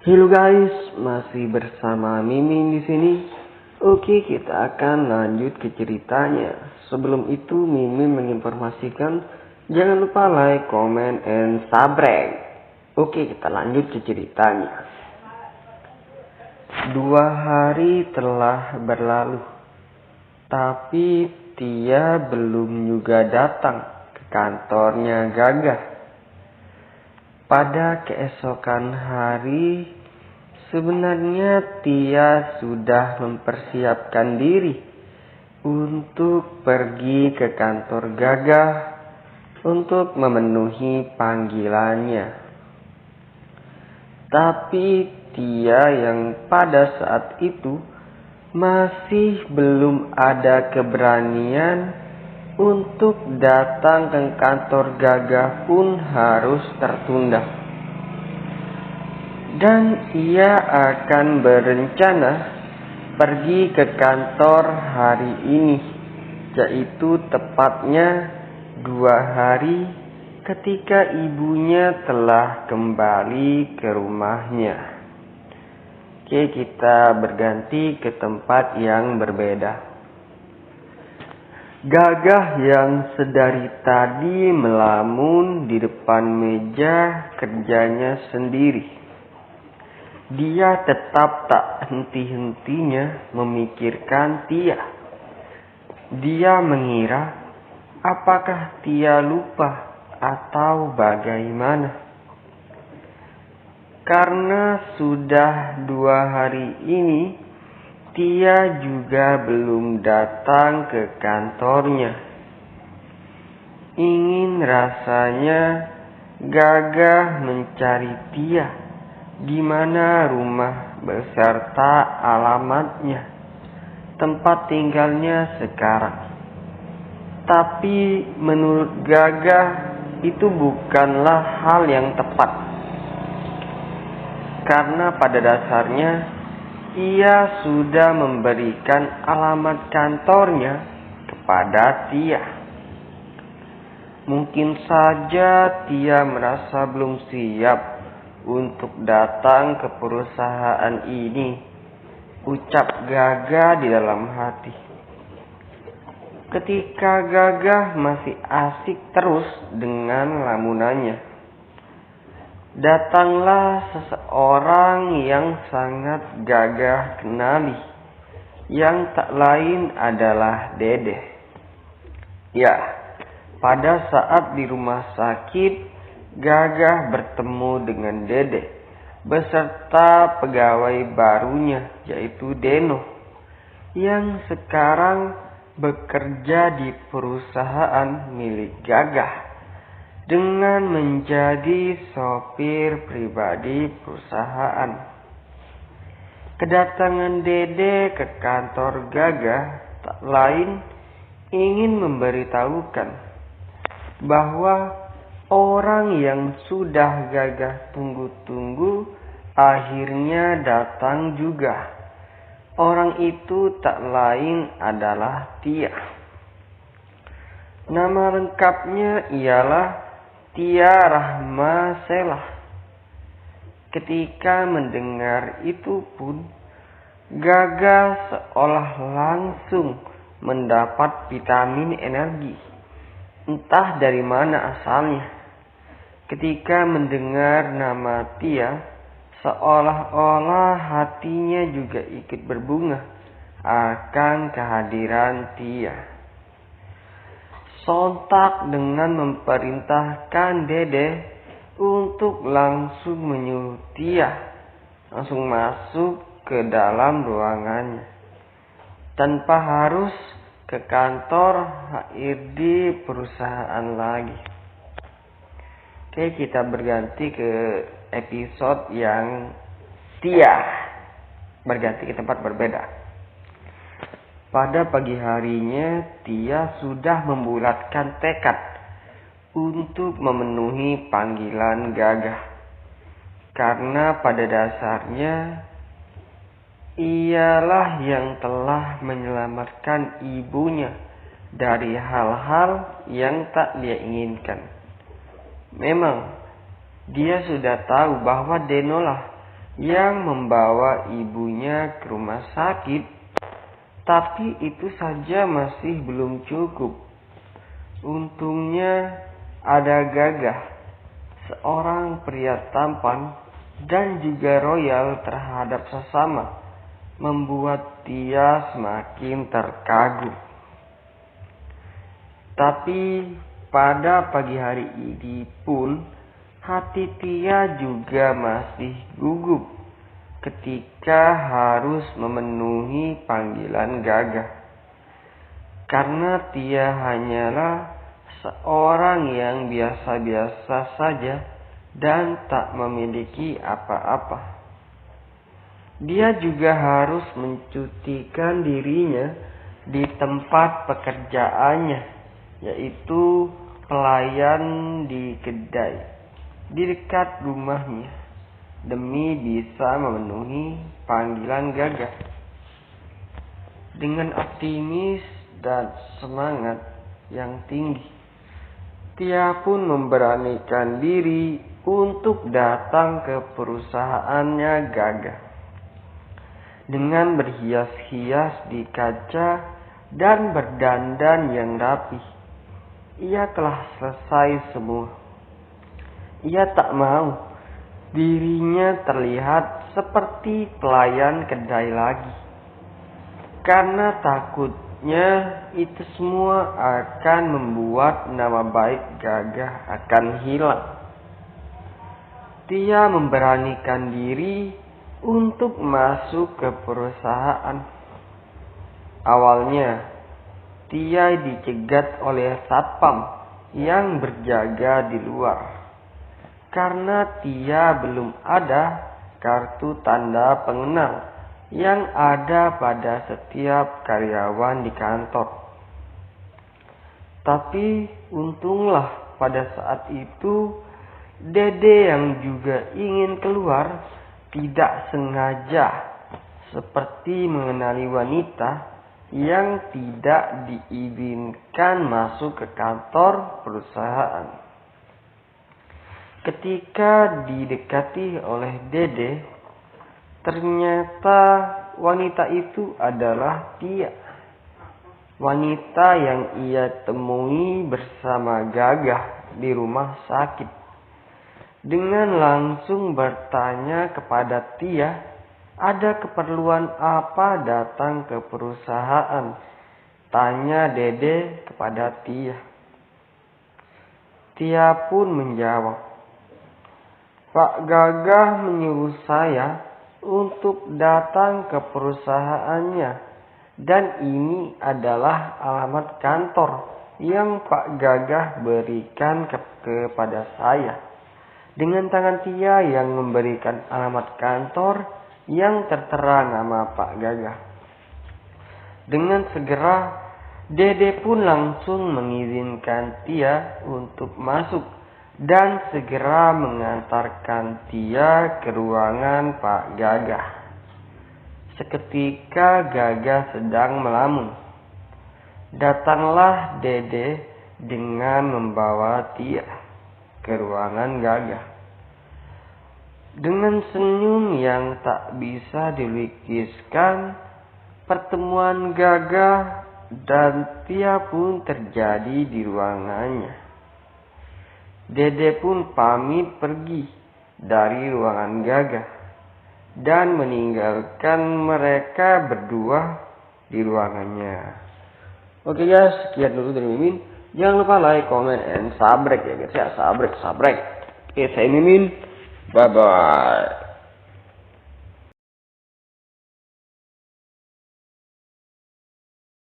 Halo guys, masih bersama Mimin di sini. Oke, kita akan lanjut ke ceritanya. Sebelum itu, Mimin menginformasikan jangan lupa like, comment, and subscribe. Oke, kita lanjut ke ceritanya. 2 hari telah berlalu, tapi Tia belum juga datang ke kantornya Gagah. Pada keesokan hari, sebenarnya Tia sudah mempersiapkan diri untuk pergi ke kantor Gagah untuk memenuhi panggilannya. Tapi Tia yang pada saat itu masih belum ada keberanian untuk datang ke kantor Gagah pun harus tertunda. Dan ia akan berencana pergi ke kantor hari ini, yaitu tepatnya 2 hari ketika ibunya telah kembali ke rumahnya. Oke, kita berganti ke tempat yang berbeda. Gagah yang sedari tadi melamun di depan meja kerjanya sendiri. Dia tetap tak henti-hentinya memikirkan Tia. Dia mengira apakah Tia lupa atau bagaimana. Karena sudah 2 hari ini Tia juga belum datang ke kantornya. Ingin rasanya Gagah mencari Tia di mana rumah beserta alamatnya, tempat tinggalnya sekarang. Tapi menurut Gagah itu bukanlah hal yang tepat. Karena pada dasarnya ia sudah memberikan alamat kantornya kepada Tia. Mungkin saja Tia merasa belum siap untuk datang ke perusahaan ini, ucap Gagah di dalam hati. Ketika Gagah masih asik terus dengan lamunannya, datanglah seseorang yang sangat Gagah kenali, yang tak lain adalah Dede. Ya, pada saat di rumah sakit, Gagah bertemu dengan Dede beserta pegawai barunya, yaitu Deno, yang sekarang bekerja di perusahaan milik Gagah dengan menjadi sopir pribadi perusahaan. Kedatangan Dede ke kantor Gagah tak lain ingin memberitahukan bahwa orang yang sudah Gagah tunggu-tunggu akhirnya datang juga. Orang itu tak lain adalah Tia. Nama lengkapnya ialah Tia Rahma Selah. Ketika mendengar itu pun, Gagah seolah langsung mendapat vitamin energi. Entah dari mana asalnya. Ketika mendengar nama Tia, seolah-olah hatinya juga ikut berbunga akan kehadiran Tia. Sontak dengan memerintahkan Dede untuk langsung menyuruh Tia langsung masuk ke dalam ruangannya, tanpa harus ke kantor HRD perusahaan lagi. Oke, kita berganti ke episode yang Tia berganti ke tempat berbeda. Pada pagi harinya, Tia sudah membulatkan tekad untuk memenuhi panggilan Gagah. Karena pada dasarnya, ialah yang telah menyelamatkan ibunya dari hal-hal yang tak dia inginkan. Memang, dia sudah tahu bahwa Denolah yang membawa ibunya ke rumah sakit. Tapi itu saja masih belum cukup. Untungnya ada Gagah, seorang pria tampan dan juga royal terhadap sesama, membuat Tia semakin terkagum. Tapi pada pagi hari ini pun hati Tia juga masih gugup ketika harus memenuhi panggilan Gagah. Karena Tia hanyalah seorang yang biasa-biasa saja dan tak memiliki apa-apa. Dia juga harus mencucikan dirinya di tempat pekerjaannya, yaitu pelayan di kedai di dekat rumahnya, demi bisa memenuhi panggilan Gagah. Dengan optimis dan semangat yang tinggi, Tia pun memberanikan diri untuk datang ke perusahaannya Gagah. Dengan berhias-hias di kaca dan berdandan yang rapi, ia telah selesai semua. Ia tak mau dirinya terlihat seperti pelayan kedai lagi, karena takutnya itu semua akan membuat nama baik Gagah akan hilang. Tia memberanikan diri untuk masuk ke perusahaan. Awalnya, Tia dicegat oleh satpam yang berjaga di luar, karena Tia belum ada kartu tanda pengenal yang ada pada setiap karyawan di kantor. Tapi untunglah pada saat itu Dede yang juga ingin keluar tidak sengaja seperti mengenali wanita yang tidak diizinkan masuk ke kantor perusahaan. Ketika didekati oleh Dede, ternyata wanita itu adalah Tia. Wanita yang ia temui bersama Gagah di rumah sakit. Dengan langsung bertanya kepada Tia, ada keperluan apa datang ke perusahaan? Tanya Dede kepada Tia. Tia pun menjawab, Pak Gagah menyuruh saya untuk datang ke perusahaannya, dan ini adalah alamat kantor yang Pak Gagah berikan kepada saya. Dengan tangan Tia yang memberikan alamat kantor yang tertera nama Pak Gagah. Dengan segera, Dede pun langsung mengizinkan Tia untuk masuk dan segera mengantarkan Tia ke ruangan Pak Gagah. Seketika Gagah sedang melamun. Datanglah Dede dengan membawa Tia ke ruangan Gagah. Dengan senyum yang tak bisa dilukiskan, pertemuan Gagah dan Tia pun terjadi di ruangannya. Dede pun pamit pergi dari ruangan Gagah dan meninggalkan mereka berdua di ruangannya. Oke guys, sekian dulu dari Mimin. Jangan lupa like, comment, and subscribe ya guys ya. Subscribe. Oke, saya Mimin. Bye-bye.